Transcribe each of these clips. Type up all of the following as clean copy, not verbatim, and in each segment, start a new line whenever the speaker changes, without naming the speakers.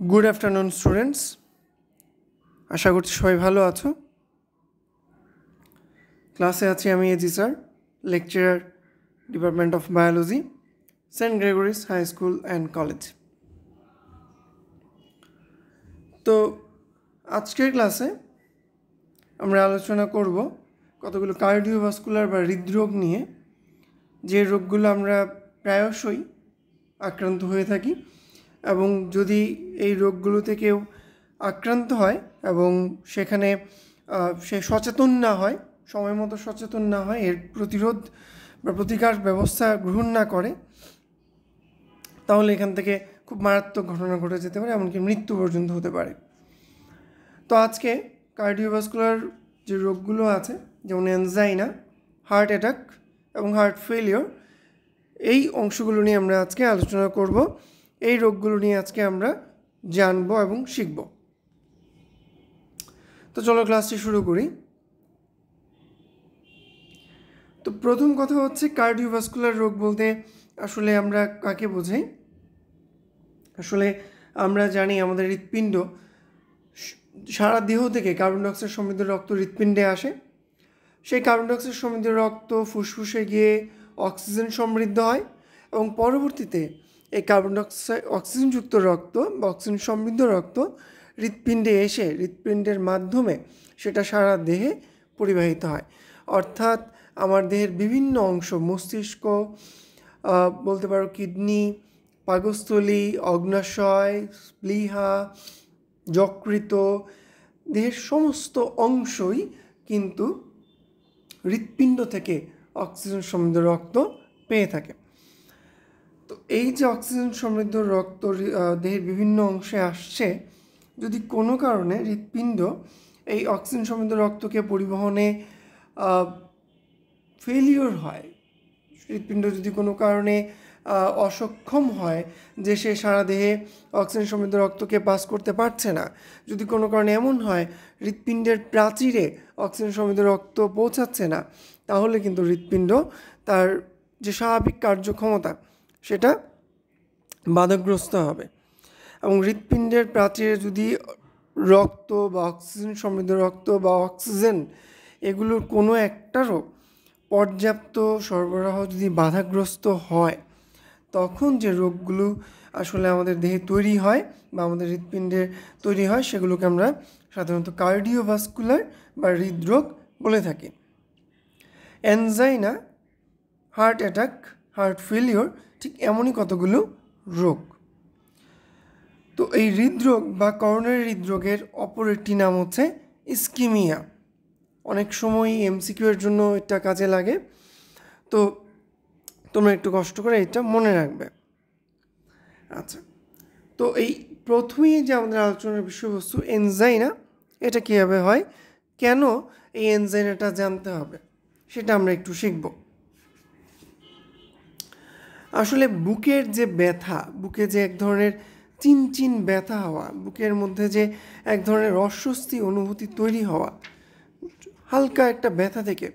Good afternoon students, আশা করছি সবাই ভালো আছো। ক্লাসে আছি আমি AG sir, lecturer, department of biology, saint Gregory's high school and college. তো আজকের ক্লাসে আমরা আলোচনা করব কতগুলো কার্ডিওভাস্কুলার বা হৃদরোগ নিয়ে, যে রোগগুলো আমরা প্রায়শই আক্রান্ত হয়ে থাকি, এবং যদি এই রোগগুলোতে কেউ আক্রান্ত হয় এবং সেখানে সে সচেতন না হয়, সময় মতো সচেতন না হয়, এর প্রতিরোধ বা প্রতিকার ব্যবস্থা গ্রহণ না করে, তাহলে এখান থেকে খুব মারাত্মক ঘটনা ঘটে যেতে পারে, এমনকি মৃত্যু পর্যন্ত হতে পারে। তো আজকে কার্ডিওভাস্কুলার যে রোগগুলো আছে, যেমন অ্যানজাইনা, হার্ট অ্যাটাক এবং হার্ট ফেলিওর, এই অংশগুলো নিয়ে আমরা আজকে আলোচনা করব। এই রোগগুলো নিয়ে আজকে আমরা জানবো এবং শিখব। তো চলো ক্লাসটি শুরু করি। তো প্রথম কথা হচ্ছে, কার্ডিওভাস্কুলার রোগ বলতে আসলে আমরা কাকে বোঝাই? আসলে আমরা জানি আমাদের হৃৎপিণ্ড, সারা দেহ থেকে কার্বন ডাইঅক্সাইড সমৃদ্ধ রক্ত হৃৎপিণ্ডে আসে। সেই কার্বন ডাইঅক্সাইড সমৃদ্ধ রক্ত ফুসফুসে গিয়ে অক্সিজেন সমৃদ্ধ হয়, এবং পরবর্তীতে এই কার্বন ডাইঅক্সাইড অক্সিজেনযুক্ত রক্ত বা অক্সিজেন সমৃদ্ধ রক্ত হৃৎপিণ্ডে এসে হৃৎপিণ্ডের মাধ্যমে সেটা সারা দেহে পরিবাহিত হয়। অর্থাৎ আমার দেহের বিভিন্ন অংশ, মস্তিষ্ক, বলতে পারো কিডনি, পাকস্থলী, অগ্ন্যাশয়, প্লীহা, যকৃত, দেহের সমস্ত অংশই কিন্তু হৃৎপিণ্ড থেকে অক্সিজেন সমৃদ্ধ রক্ত পেয়ে থাকে। তো এই যে অক্সিজেন সমৃদ্ধ রক্ত দেহের বিভিন্ন অংশে আসছে, যদি কোনো কারণে হৃৎপিণ্ড এই অক্সিজেন সমৃদ্ধ রক্তকে পরিবহনে ফেলিওর হয়, হৃৎপিণ্ড যদি কোনো কারণে অসক্ষম হয় যে সে সারা দেহে অক্সিজেন সমৃদ্ধ রক্তকে পাস করতে পারছে না, যদি কোনো কারণে এমন হয় হৃৎপিণ্ডের প্রাচীরে অক্সিজেন সমৃদ্ধ রক্ত পৌঁছাচ্ছে না, তাহলে কিন্তু হৃৎপিণ্ড তার যে স্বাভাবিক কার্যক্ষমতা সেটা বাধাগ্রস্ত হবে। এবং হৃৎপিণ্ডের প্রাচীরে যদি রক্ত বা অক্সিজেন সমৃদ্ধ রক্ত বা অক্সিজেন এগুলোর কোনো একটারও পর্যাপ্ত সরবরাহ যদি বাধাগ্রস্ত হয়, তখন যে রোগগুলো আসলে আমাদের দেহে তৈরি হয় বা আমাদের হৃৎপিণ্ডে তৈরি হয়, সেগুলোকে আমরা সাধারণত কার্ডিওভাস্কুলার বা হৃদরোগ বলে থাকি। Angina, heart attack, heart failure ঠিক এমনই কতগুলো রোগ। তো এই হৃদরোগ বা করোনারি হৃদরোগের অপর একটি নাম হচ্ছে ইস্কিমিয়া। অনেক সময় এমসিকিউ এর জন্য এটা কাজে লাগে, তো তোমরা একটু কষ্ট করে এটা মনে রাখবে। আচ্ছা, তো এই প্রথমেই যে আমাদের আলোচনার বিষয়বস্তু এনজাইনা, এটা কীভাবে হয়, কেন এই এনজাইনাটা জানতে হবে, সেটা আমরা একটু শিখব। আসলে বুকের যে ব্যথা, বুকে যে এক ধরনের চিনচিন ব্যথা হওয়া, বুকের মধ্যে যে এক ধরনের অস্বস্তি অনুভূতি তৈরি হওয়া, হালকা একটা ব্যথা থেকে,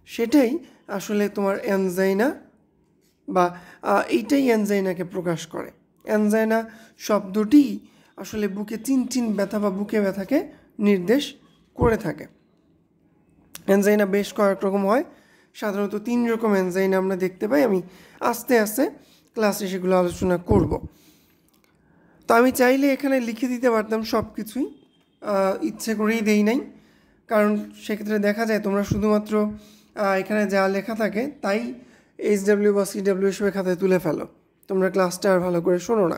সেটাই আসলে তোমার অ্যানজাইনা বা এইটাই অ্যানজাইনাকে প্রকাশ করে। অ্যানজাইনা শব্দটি আসলে বুকে চিনচিন ব্যথা বা বুকে ব্যথাকে নির্দেশ করে থাকে। অ্যানজাইনা বেশ কয়েক রকম হয়, সাধারণত 3 রকম অ্যানজাইনা আমরা দেখতে পাই। আমি আস্তে আস্তে ক্লাসে সেগুলো আলোচনা করব। তো আমি চাইলে এখানে লিখে দিতে পারতাম সব কিছুই, ইচ্ছে করেই দেই নাই, কারণ সেক্ষেত্রে দেখা যায় তোমরা শুধুমাত্র এখানে যা লেখা থাকে তাই HW বা CW হিসেবে খাতায় তুলে ফেলো, তোমরা ক্লাসটা আর ভালো করে শোনো না।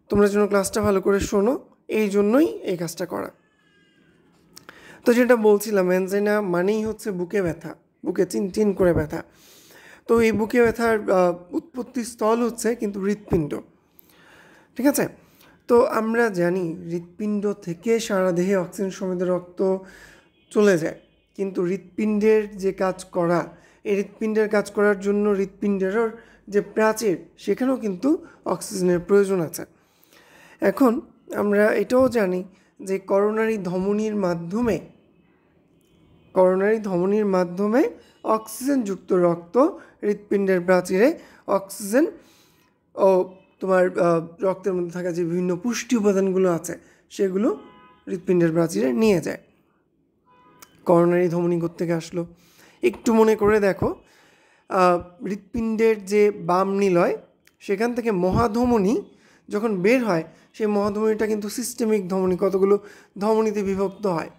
তোমরা যেন ক্লাসটা ভালো করে শোনো, এই জন্যই এই কাজটা করা। তো যেটা বলছিলাম, অ্যানজাইনা মানেই হচ্ছে বুকে ব্যথা, বুকে চিনচিন করে ব্যথা। তো এই বুকে ব্যথার উৎপত্তি স্থল হচ্ছে কিন্তু হৃৎপিণ্ড, ঠিক আছে? তো আমরা জানি হৃৎপিণ্ড থেকে সারা দেহে অক্সিজেন সমৃদ্ধ রক্ত চলে যায়, কিন্তু হৃৎপিণ্ডের যে কাজ করা, এই হৃৎপিণ্ডের কাজ করার জন্য হৃৎপিণ্ডেরও যে প্রাচীর, সেখানেও কিন্তু অক্সিজেনের প্রয়োজন আছে। এখন আমরা এটাও জানি যে করোনারি ধমনির মাধ্যমে অক্সিজেনযুক্ত রক্ত হৃৎপিণ্ডের প্রাচীরে অক্সিজেন ও তোমার রক্তের মধ্যে থাকা যে বিভিন্ন পুষ্টি উপাদানগুলো আছে সেগুলো হৃৎপিণ্ডের প্রাচীরে নিয়ে যায়। করোনারি ধমনী কোত্থেকে আসলো একটু মনে করে দেখো। হৃৎপিণ্ডের যে বাম নিলয় সেখান থেকে মহাধমনী যখন বের হয় সেই মহাধমনীটা কিন্তু সিস্টেমিক ধমনী, কতগুলো ধমনীতে বিভক্ত হয়।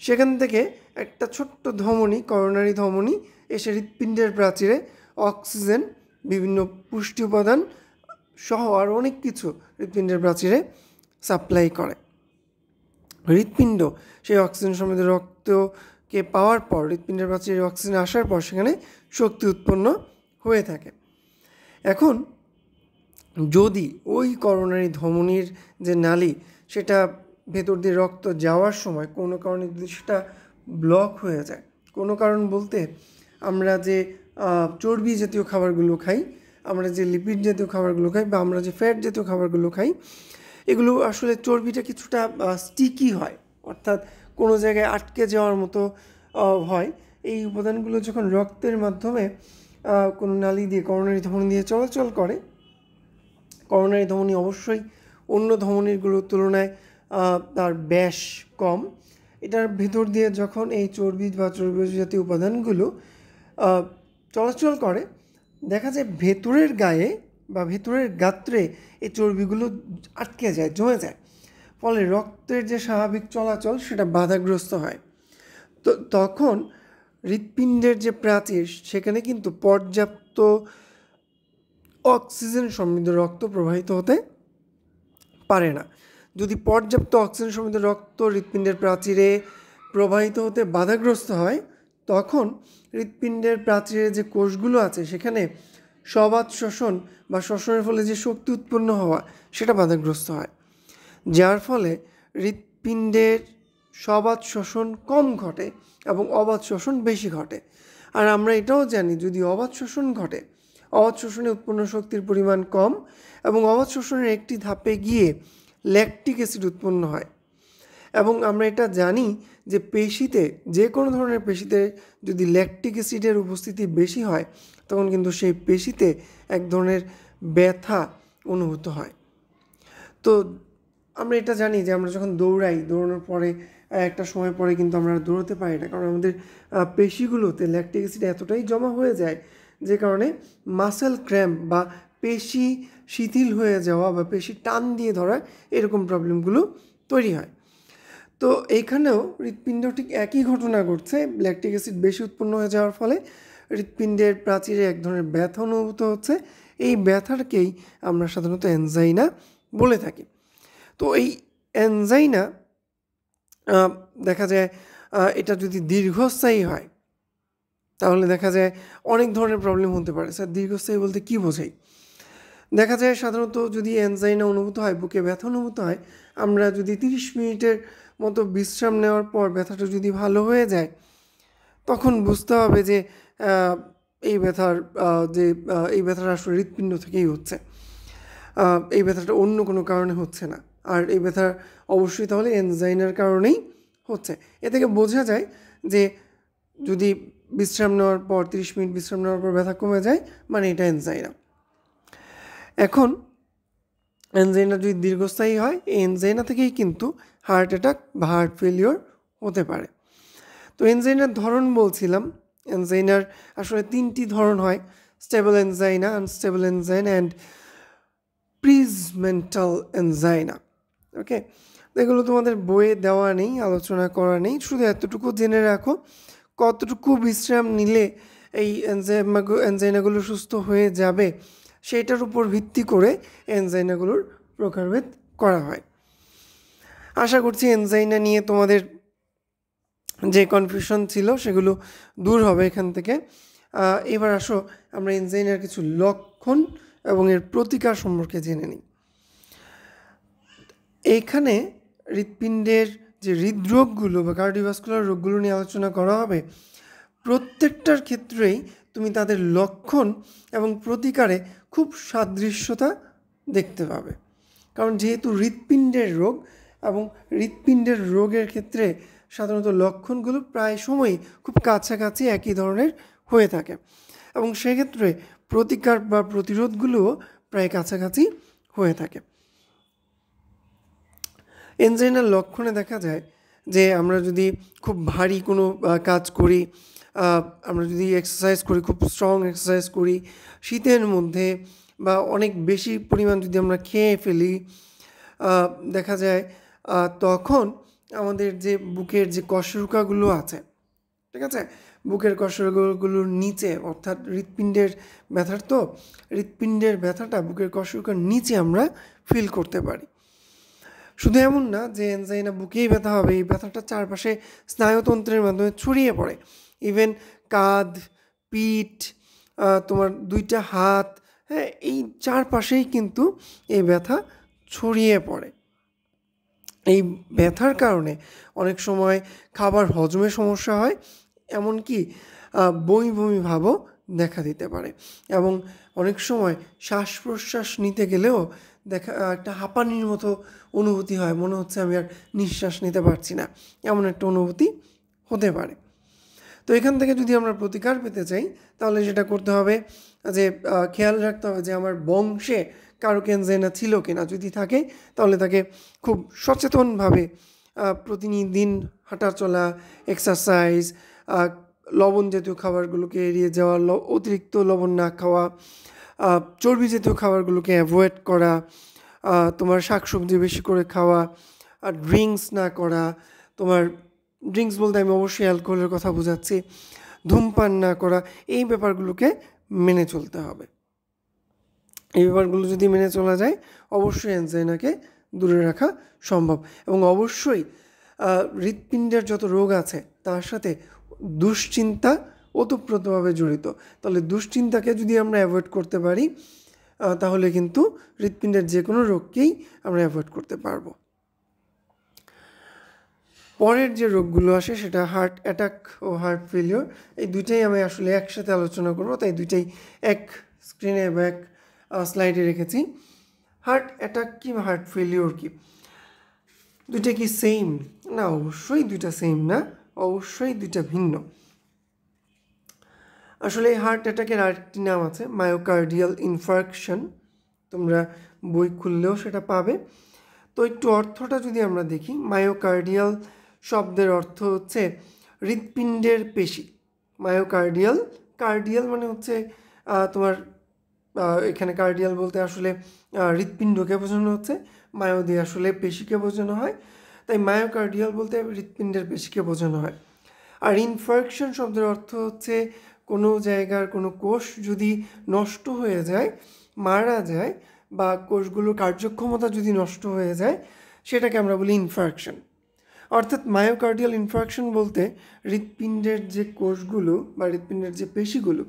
সেখান থেকে একটা ছোট্ট ধমনী, করোনারি ধমনী, এসে হৃৎপিণ্ডের প্রাচীরে অক্সিজেন, বিভিন্ন পুষ্টি উপাদান সহ আর অনেক কিছু হৃৎপিণ্ডের প্রাচীরে সাপ্লাই করে। হৃৎপিণ্ড সেই অক্সিজেন সমৃদ্ধ রক্তকে পাওয়ার পর, হৃৎপিণ্ডের প্রাচীরে অক্সিজেন আসার পর সেখানে শক্তি উৎপন্ন হয়ে থাকে। এখন যদি ওই করোনারি ধমনীর যে নালী সেটা ভেতর দিয়ে রক্ত যাওয়ার সময় কোনো কারণে যদি সেটা ব্লক হয়ে যায়, কোনো কারণ বলতে আমরা যে চর্বি জাতীয় খাবারগুলো খাই, আমরা যে লিপিড জাতীয় খাবারগুলো খাই, বা আমরা যে ফ্যাট জাতীয় খাবারগুলো খাই, এগুলো আসলে চর্বিটা কিছুটা স্টিকি হয়, অর্থাৎ কোনো জায়গায় আটকে যাওয়ার মতো হয়। এই উপাদানগুলো যখন রক্তের মাধ্যমে কোনো নালী দিয়ে, করোনারি ধমনী দিয়ে চলাচল করে, করোনারি ধমনী অবশ্যই অন্য ধমনীগুলোর তুলনায় তার ব্যাস কম। এটার ভেতর দিয়ে যখন এই চর্বি বা চর্বি জাতীয় উপাদানগুলো চলাচল করে, দেখা যায় ভেতরের গায়ে বা ভেতরের গাত্রে এই চর্বিগুলো আটকে যায়, জমে যায়, ফলে রক্তের যে স্বাভাবিক চলাচল সেটা বাধাগ্রস্ত হয়। তো তখন হৃৎপিণ্ডের যে প্রাচীর সেখানে কিন্তু পর্যাপ্ত অক্সিজেন সমৃদ্ধ রক্ত প্রবাহিত হতে পারে না। যদি পর্যাপ্ত অক্সিজেন সমৃদ্ধ রক্ত হৃৎপিণ্ডের প্রাচীরে প্রবাহিত হতে বাধাগ্রস্ত হয়, তখন হৃৎপিণ্ডের প্রাচীরে যে কোষগুলো আছে সেখানে সবাত শ্বসন বা শ্বসনের ফলে যে শক্তি উৎপন্ন হওয়া সেটা বাধাগ্রস্ত হয়, যার ফলে হৃৎপিণ্ডের সবাত শ্বসন কম ঘটে এবং অবাত শ্বসন বেশি ঘটে। আর আমরা এটাও জানি, যদি অবাত শ্বসন ঘটে, অবাত শোষণে উৎপন্ন শক্তির পরিমাণ কম এবং অবাত শোষণের একটি ধাপে গিয়ে ল্যাকটিক অ্যাসিড উৎপন্ন হয়। এবং আমরা এটা জানি যে পেশিতে, যে কোনো ধরনের পেশিতে যদি ল্যাকটিক অ্যাসিডের উপস্থিতি বেশি হয়, তখন কিন্তু সেই পেশিতে এক ধরনের ব্যথা অনুভূত হয়। তো আমরা এটা জানি যে আমরা যখন দৌড়াই, দৌড়ানোর পরে একটা সময় পরে কিন্তু আমরা দৌড়াতে পারি না, কারণ আমাদের পেশিগুলোতে ল্যাকটিক অ্যাসিড এতটাই জমা হয়ে যায় যে কারণে মাসেল ক্র্যাম্প বা পেশি শিথিল হয়ে যাওয়া বা পেশি টান দিয়ে ধরা, এরকম প্রবলেমগুলো তৈরি হয়। তো এইখানেও হৃৎপিণ্ড ঠিক একই ঘটনা ঘটছে। ল্যাকটিক অ্যাসিড বেশি উৎপন্ন হয়ে যাওয়ার ফলে হৃৎপিণ্ডের প্রাচীরে এক ধরনের ব্যথা অনুভূত হচ্ছে। এই ব্যথাটাকেই আমরা সাধারণত অ্যানজাইনা বলে থাকি। তো এই অ্যানজাইনা দেখা যায় এটা যদি দীর্ঘস্থায়ী হয় তাহলে দেখা যায় অনেক ধরনের প্রবলেম হতে পারে। স্যার দীর্ঘস্থায়ী বলতে কী বোঝাই? দেখা যায় সাধারণত যদি অ্যানজাইনা অনুভূত হয়, বুকে ব্যথা অনুভূত হয়, আমরা যদি 30 মিনিটের মতো বিশ্রাম নেওয়ার পর ব্যথাটা যদি ভালো হয়ে যায়, তখন বুঝতে হবে যে এই ব্যথাটা আসলে হৃৎপিণ্ড থেকেই হচ্ছে, এই ব্যথাটা অন্য কোনো কারণে হচ্ছে না। আর এই ব্যথা অবশ্যই তাহলে অ্যানজাইনার কারণেই হচ্ছে। এ থেকে বোঝা যায় যে যদি বিশ্রাম নেওয়ার পর 30 মিনিট বিশ্রাম নেওয়ার পর ব্যথা কমে যায়, মানে এটা অ্যানজাইনা। এখন অ্যানজাইনা যদি দীর্ঘস্থায়ী হয়, এই অ্যানজাইনা থেকেই কিন্তু হার্ট অ্যাটাক বা হার্ট ফেলিওর হতে পারে। তো অ্যানজাইনার ধরন বলছিলাম, অ্যানজাইনার আসলে 3টি ধরন হয়: stable angina, unstable angina and Prinzmetal angina. Okay, এগুলো তোমাদের বইয়ে দেওয়া নেই, আলোচনা করা নেই, শুধু এতটুকু জেনে রাখো কতটুকু বিশ্রাম নিলে এই অ্যানজাইনাগুলো সুস্থ হয়ে যাবে সেটার উপর ভিত্তি করে অ্যানজাইনাগুলোর প্রকারভেদ করা হয়। আশা করছি অ্যানজাইনা নিয়ে তোমাদের যে কনফিউশন ছিল সেগুলো দূর হবে এখান থেকে। এবার আসো আমরা অ্যানজাইনার কিছু লক্ষণ এবং এর প্রতিকার সম্পর্কে জেনে নিই। এইখানে হৃৎপিণ্ডের যে হৃদরোগগুলো বা কার্ডিওভাস্কুলার রোগগুলো নিয়ে আলোচনা করা হবে, প্রত্যেকটার ক্ষেত্রেই তুমি তাদের লক্ষণ এবং প্রতিকারে খুব সাদৃশ্যতা দেখতে পাবে। কারণ যেহেতু হৃৎপিণ্ডের রোগ, এবং হৃৎপিণ্ডের রোগের ক্ষেত্রে সাধারণত লক্ষণগুলো প্রায় সময়ই খুব কাছাকাছি একই ধরনের হয়ে থাকে, এবং সেক্ষেত্রে প্রতিকার বা প্রতিরোধগুলোও প্রায় কাছাকাছি হয়ে থাকে। এনজাইনার লক্ষণে দেখা যায় যে আমরা যদি খুব ভারী কোনো কাজ করি, আমরা যদি এক্সারসাইজ করি, খুব স্ট্রং এক্সারসাইজ করি শীতের মধ্যে, বা অনেক বেশি পরিমাণ যদি আমরা খেয়ে ফেলি, দেখা যায় তখন আমাদের যে বুকের যে কশেরুকাগুলো আছে, ঠিক আছে, বুকের কশেরুকাগুলোর নিচে, অর্থাৎ হৃৎপিণ্ডের ব্যথার, তো হৃৎপিণ্ডের ব্যথাটা বুকের কশেরুকার নিচে আমরা ফিল করতে পারি। শুধু এমন না যে এনজাইনা বুকেই ব্যথা হবে, এই ব্যথাটা চারপাশে স্নায়ুতন্ত্রের মাধ্যমে ছড়িয়ে পড়ে। ইভেন কাঁধ, পিঠ, তোমার দুইটা হাত, হ্যাঁ, এই চারপাশেই কিন্তু এই ব্যথা ছড়িয়ে পড়ে। এই ব্যথার কারণে অনেক সময় খাবার হজমে সমস্যা হয়, এমনকি বমি বমি ভাবও দেখা দিতে পারে, এবং অনেক সময় শ্বাস প্রশ্বাস নিতে গেলেও একটা হাঁপানির মতো অনুভূতি হয়, মনে হচ্ছে আমি আর নিঃশ্বাস নিতে পারছি না, এমন একটা অনুভূতি হতে পারে। তো এখান থেকে যদি আমরা প্রতিকার পেতে চাই, তাহলে যেটা করতে হবে যে খেয়াল রাখতে হবে যে আমার বংশে কারো এনজাইনা ছিল কিনা, যদি থাকে তাহলে তাকে খুব সচেতনভাবে প্রতিদিন হাঁটা চলা, এক্সারসাইজ, লবণ জাতীয় খাবারগুলোকে এড়িয়ে যাওয়া, অতিরিক্ত লবণ না খাওয়া, চর্বি জাতীয় খাবারগুলোকে অ্যাভয়েড করা, তোমার শাকসবজি বেশি করে খাওয়া, আর ড্রিঙ্কস না করা, তোমার ড্রিঙ্কস বলতে আমি অবশ্যই অ্যালকোহলের কথা বোঝাচ্ছি, ধূমপান না করা, এই ব্যাপারগুলোকে মেনে চলতে হবে। এই ব্যাপারগুলো যদি মেনে চলা যায়, অবশ্যই এনজাইনাকে দূরে রাখা সম্ভব। এবং অবশ্যই হৃৎপিণ্ডের যত রোগ আছে তার সাথে দুশ্চিন্তা ওতপ্রোতভাবে জড়িত। তাহলে দুশ্চিন্তাকে যদি আমরা অ্যাভয়েড করতে পারি, তাহলে কিন্তু হৃৎপিণ্ডের যে কোনো রোগকেই আমরা অ্যাভয়েড করতে পারবো। পরের যে রোগগুলো আসে সেটা হার্ট অ্যাটাক ও হার্ট ফেলিওর। এই দুইটাই আমি আসলে একসাথে আলোচনা করবো, তাই দুইটাই এক স্ক্রিনে বা এক স্লাইডে রেখেছি। হার্ট অ্যাটাক কি বা হার্ট ফেলিওর কি, দুইটা কি সেম? না, অবশ্যই দুইটা সেম না, অবশ্যই দুইটা ভিন্ন। আসলে এই হার্ট অ্যাটাকের আরেকটি নাম আছে মায়োকার্ডিয়াল ইনফার্কশন, তোমরা বই খুললেও সেটা পাবে। তো একটু অর্থটা যদি আমরা দেখি, মায়োকার্ডিয়াল শব্দের অর্থ হচ্ছে হৃৎপিণ্ডের পেশি। মায়োকার্ডিয়াল, কার্ডিয়াল মানে হচ্ছে তোমার এখানে কার্ডিয়াল বলতে আসলে হৃৎপিণ্ডকে বোঝানো হচ্ছে, মায়ো দিয়ে আসলে পেশিকে বোঝানো হয়, তাই মায়োকার্ডিয়াল বলতে হৃৎপিণ্ডের পেশিকে বোঝানো হয়। আর ইনফার্কশন শব্দের অর্থ হচ্ছে কোনো জায়গার কোনো কোষ যদি নষ্ট হয়ে যায়, মারা যায়, বা কোষগুলোর কার্যক্ষমতা যদি নষ্ট হয়ে যায়, সেটাকে আমরা বলি ইনফার্কশন। অর্থাৎ মায়োকার্ডিয়াল ইনফার্কশন বলতে হৃৎপিণ্ডের যে কোষগুলো বা হৃৎপিণ্ডের যে পেশিগুলো,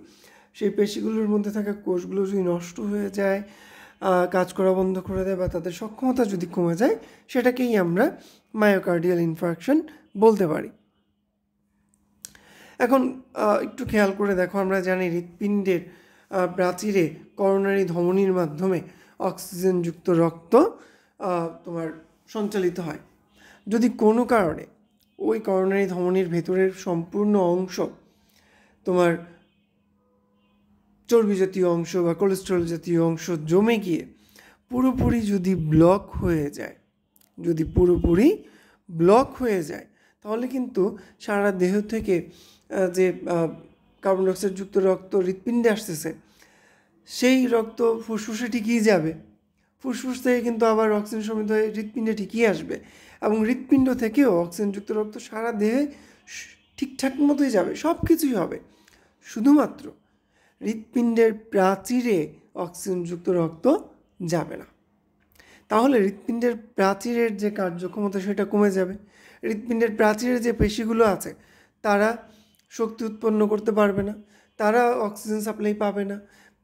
সেই পেশিগুলোর মধ্যে থাকা কোষগুলো যদি নষ্ট হয়ে যায়, কাজ করা বন্ধ করে দেয়, বা তাদের সক্ষমতা যদি কমে যায়, সেটাকেই আমরা মায়োকার্ডিয়াল ইনফার্কশন বলতে পারি। এখন একটু খেয়াল করে দেখো, আমরা জানি হৃৎপিণ্ডের প্রাচীরে করোনারি ধমনির মাধ্যমে অক্সিজেনযুক্ত রক্ত তোমার সঞ্চালিত হয়। যদি কোনো কারণে ওই করোনারি ধমনির ভেতরের সম্পূর্ণ অংশ তোমার চর্বি জাতীয় অংশ বা কোলেস্টেরল জাতীয় অংশ জমে গিয়ে পুরোপুরি যদি ব্লক হয়ে যায়, যদি পুরোপুরি ব্লক হয়ে যায়, তাহলে কিন্তু সারা দেহ থেকে যে কার্বন ডাইঅক্সাইডযুক্ত রক্ত হৃৎপিণ্ডে আসতেছে, সেই রক্ত ফুসফুসে ঠিকই যাবে, ফুসফুস থেকে কিন্তু আবার অক্সিজেন সমৃদ্ধ হয়ে হৃৎপিণ্ডে ঠিকই আসবে, এবং হৃৎপিণ্ড থেকেও অক্সিজেনযুক্ত রক্ত সারা দেহে ঠিকঠাক মতোই যাবে, সব কিছুই হবে। শুধুমাত্র হৃৎপিণ্ডের প্রাচীরে অক্সিজেনযুক্ত রক্ত যাবে না। তাহলে হৃৎপিণ্ডের প্রাচীরের যে কার্যক্ষমতা সেটা কমে যাবে। হৃৎপিণ্ডের প্রাচীরের যে পেশিগুলো আছে তারা শক্তি উৎপন্ন করতে পারবে না, তারা অক্সিজেন সাপ্লাই পাবে না,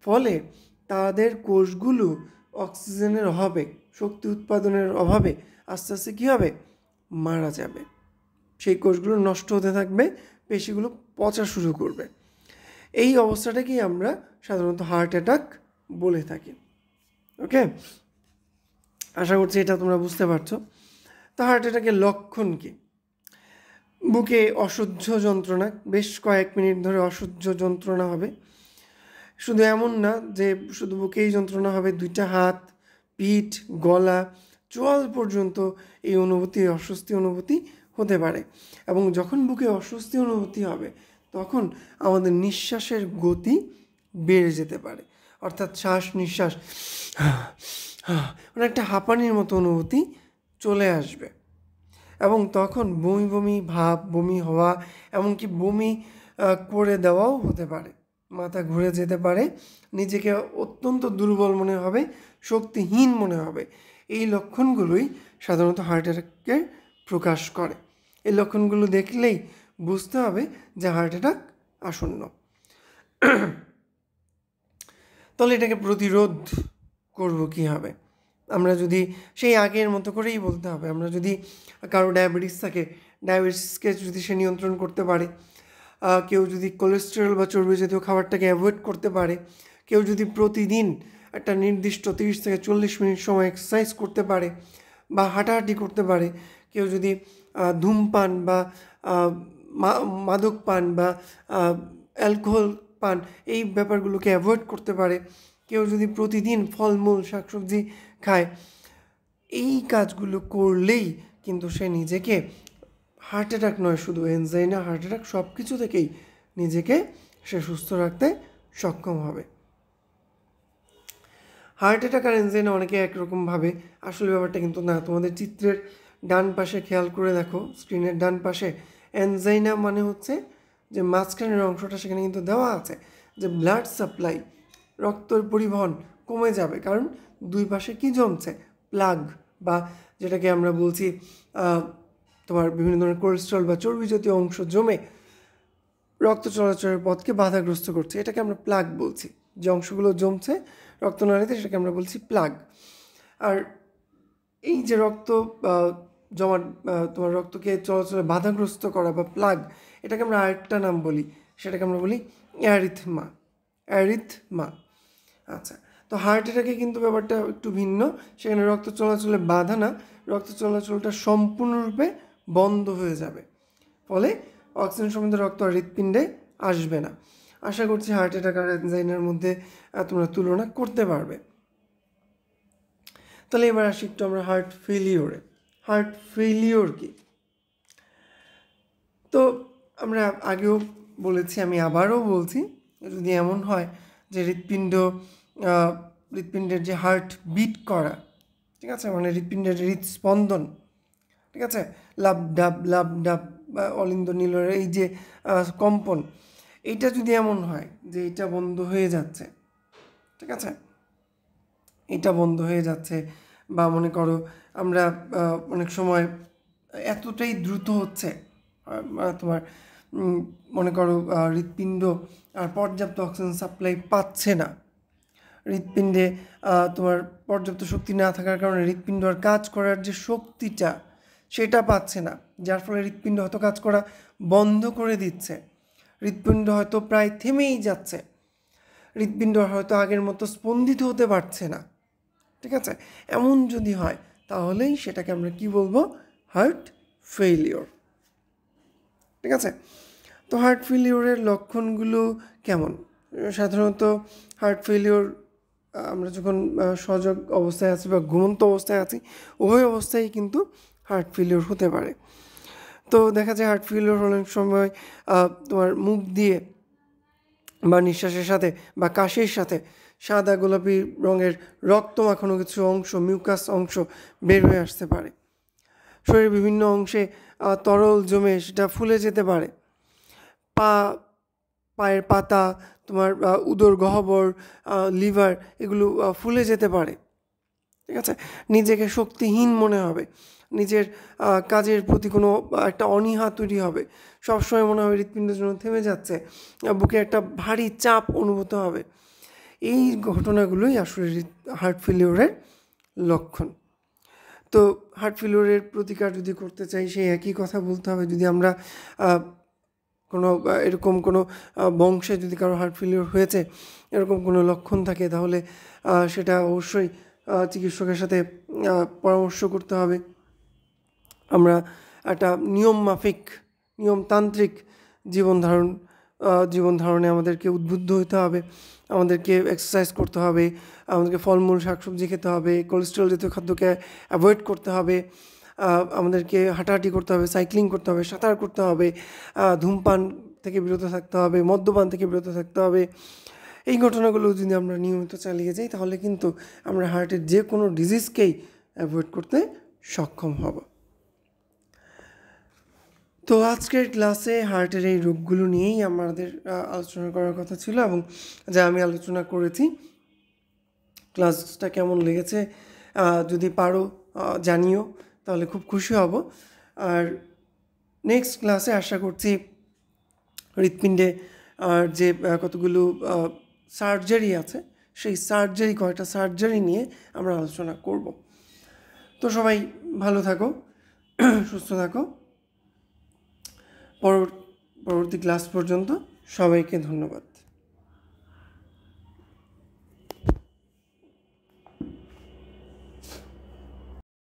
ফলে তাদের কোষগুলো অক্সিজেনের অভাবে, শক্তি উৎপাদনের অভাবে আস্তে আস্তে কী হবে, মারা যাবে। সেই কোষগুলো নষ্ট হতে থাকবে, পেশিগুলো পচা শুরু করবে। এই অবস্থাটাকেই আমরা সাধারণত হার্ট অ্যাটাক বলে থাকি। ওকে, আশা করছি এটা তোমরা বুঝতে পারছো। তো হার্ট অ্যাটাকের লক্ষণ কী? বুকে অসহ্য যন্ত্রণা, বেশ কয়েক মিনিট ধরে অসহ্য যন্ত্রণা হবে, শুধু এমন না যে শুধু বুকেই যন্ত্রণা হবে, দুইটা হাত, পিঠ, গলা, চোয়াল পর্যন্ত এই অনুভূতি, অস্বস্তি অনুভূতি হতে পারে। এবং যখন বুকে অস্বস্তি অনুভূতি হবে তখন আমাদের নিঃশ্বাসের গতি বেড়ে যেতে পারে, অর্থাৎ শ্বাস নিঃশ্বাস মানে একটা হাঁপানির মতো অনুভূতি চলে আসবে। এবং তখন বমি বমি ভাব, বমি হওয়া, এমনকি বমি করে দেওয়াও হতে পারে, মাথা ঘুরে যেতে পারে, নিজেকে অত্যন্ত দুর্বল মনে হবে, শক্তিহীন মনে হবে। এই লক্ষণগুলোই সাধারণত হার্ট অ্যাটাকের প্রকাশ করে। এই লক্ষণগুলো দেখলেই বুঝতে হবে যে হার্ট অ্যাটাক আসন্ন। তাহলে এটাকে প্রতিরোধ করব কীভাবে? আমরা যদি সেই আগের মতো করেই বলতে হবে, আমরা যদি কারো ডায়াবেটিস থাকে, ডায়াবেটিসকে যদি সে নিয়ন্ত্রণ করতে পারে, কেউ যদি কোলেস্টেরল বা চর্বি জাতীয় খাবারটাকে অ্যাভয়েড করতে পারে, কেউ যদি প্রতিদিন একটা নির্দিষ্ট 30 থেকে 40 মিনিট সময় এক্সারসাইজ করতে পারে বা হাঁটাহাঁটি করতে পারে, কেউ যদি ধূমপান বা মাদক পান বা অ্যালকোহল পান এই ব্যাপারগুলোকে অ্যাভয়েড করতে পারে, কেউ যদি প্রতিদিন ফলমূল শাকসবজি খায়, এই কাজগুলো করলেই কিন্তু সে নিজেকে হার্ট অ্যাটাক নয়, শুধু এনজাইনা, হার্ট অ্যাটাক সব কিছু থেকেই নিজেকে সে সুস্থ রাখতে সক্ষম হবে। হার্ট অ্যাটাক আর এনজাইনা অনেকে একরকম ভাবে, আসলে ব্যাপারটা কিন্তু না। তোমাদের চিত্রের ডান পাশে খেয়াল করে দেখো, স্ক্রিনের ডান পাশে এনজাইনা মানে হচ্ছে যে মাঝখানের অংশটা, সেখানে কিন্তু দেওয়া আছে যে ব্লাড সাপ্লাই, রক্তের পরিবহন কমে যাবে, কারণ দুই পাশে কি জমছে, প্লাগ, বা যেটাকে আমরা বলছি তোমার বিভিন্ন ধরনের কোলেস্ট্রল বা চর্বি জাতীয় অংশ জমে রক্ত চলাচলের পথকে বাধাগ্রস্ত করছে, এটাকে আমরা প্লাগ বলছি। যে অংশগুলো জমছে রক্তনালীতে সেটাকে আমরা বলছি প্লাগ। আর এই যে রক্ত জমা, তোমার রক্তকে চলাচলে বাধাগ্রস্ত করা বা প্লাগ, এটাকে আমরা আরেকটা নাম বলি, সেটাকে আমরা বলি অ্যারিথমা। অ্যারিথমা। আচ্ছা, তো হার্ট অ্যাটাকে কিন্তু ব্যাপারটা একটু ভিন্ন, সেখানে রক্ত চলাচলে বাধা না, রক্ত চলাচলটা সম্পূর্ণরূপে বন্ধ হয়ে যাবে, ফলে অক্সিজেন সমৃদ্ধ রক্ত আর হৃৎপিণ্ডে আসবে না। আশা করছি হার্ট অ্যাটাক আর এনজাইনার মধ্যে তোমরা তুলনা করতে পারবে। তাহলে এবার আসি একটু আমরা হার্ট ফেলিওরে। হার্ট ফেলিওর কি? তো আমরা আগেও বলেছি, আমি আবারও বলছি, যদি এমন হয় যে হৃৎপিণ্ডের যে হার্ট বিট করা, ঠিক আছে, মানে হৃৎপিণ্ডের হৃদস্পন্দন, ঠিক আছে, লাভ ডাব বা অলিন্দ নীলর এই যে কম্পন, এইটা যদি এমন হয় যে এটা বন্ধ হয়ে যাচ্ছে, ঠিক আছে, এটা বন্ধ হয়ে যাচ্ছে, বা মনে করো আমরা অনেক সময় এতটাই দ্রুত হচ্ছে, তোমার মনে করো হৃৎপিণ্ড আর পর্যাপ্ত অক্সিজেন সাপ্লাই পাচ্ছে না, হৃৎপিণ্ডে তোমার পর্যাপ্ত শক্তি না থাকার কারণে হৃৎপিণ্ড আর কাজ করার যে শক্তিটা সেটা পাচ্ছে না, যার ফলে হৃৎপিণ্ড হয়তো কাজ করা বন্ধ করে দিচ্ছে, হৃৎপিণ্ড হয়তো প্রায় থেমেই যাচ্ছে, হৃৎপিণ্ড হয়তো আগের মতো স্পন্দিত হতে পারছে না, ঠিক আছে, এমন যদি হয় তাহলেই সেটাকে আমরা কি বলবো, হার্ট ফেলিওর। ঠিক আছে, তো হার্ট ফেলিওরের লক্ষণগুলো কেমন? সাধারণত হার্ট ফেলিওর আমরা যখন সজাগ অবস্থায় আছি বা ঘুমন্ত অবস্থায় আছি, উভয় অবস্থায় কিন্তু হার্ট ফেলিওর হতে পারে। তো দেখা যায় হার্ট ফেলিওর অনেক সময় তোমার মুখ দিয়ে বা নিঃশ্বাসের সাথে বা কাশির সাথে সাদা গোলাপি রঙের রক্ত মাখানো কিছু অংশ, মিউকাস অংশ বের হয়ে আসতে পারে, শরীরের বিভিন্ন অংশে তরল জমে সেটা ফুলে যেতে পারে, পায়ের পাতা, তোমার উদর গহ্বর, লিভার, এগুলো ফুলে যেতে পারে, ঠিক আছে, নিজেকে শক্তিহীন মনে হবে, নিজের কাজের প্রতি কোনো একটা অনীহা তৈরি হবে, সবসময় মনে হবে হৃৎপিণ্ড যেন থেমে যাচ্ছে, বুকে একটা ভারী চাপ অনুভূত হবে। এই ঘটনাগুলোই আসলে হার্ট ফেলিওরের লক্ষণ। তো হার্ট ফেলিওরের প্রতিকার যদি করতে চাই, সেই একই কথা বলতে হবে। যদি আমরা কোনো এরকম কোনো বংশে যদি কারো হার্ট ফেলিওর হয়েছে, এরকম কোনো লক্ষণ থাকে, তাহলে সেটা অবশ্যই চিকিৎসকের সাথে পরামর্শ করতে হবে। আমরা একটা নিয়মতান্ত্রিক জীবন ধারণ জীবন ধারণে আমাদেরকে উদ্বুদ্ধ হতে হবে, আমাদেরকে এক্সারসাইজ করতে হবে, আমাদেরকে ফলমূল শাকসবজি খেতে হবে, কোলেস্টেরল জাতীয় খাদ্যকে অ্যাভয়েড করতে হবে, আমাদেরকে হাঁটাহাঁটি করতে হবে, সাইক্লিং করতে হবে, সাঁতার করতে হবে, ধূমপান থেকে বিরত থাকতে হবে, মদ্যপান থেকে বিরত থাকতে হবে। এই ঘটনাগুলো যদি আমরা নিয়মিত চালিয়ে যাই তাহলে কিন্তু আমরা হার্টের যে কোনো ডিজিজকেই অ্যাভয়েড করতে সক্ষম হব। তো আজকের ক্লাসে হার্টের এই রোগগুলো নিয়েই আমাদের আলোচনা করার কথা ছিল এবং যা আমি আলোচনা করেছি। ক্লাসটা কেমন লেগেছে যদি পারো জানিও, তাহলে খুব খুশি হব। আর নেক্সট ক্লাসে আশা করছি হৃৎপিণ্ডে আর যে কতগুলো সার্জারি আছে, সেই কয়েকটা সার্জারি নিয়ে আমরা আলোচনা করব। তো সবাই ভালো থাকো, সুস্থ থাকো। পরবর্তী ক্লাস পর্যন্ত সবাইকে ধন্যবাদ।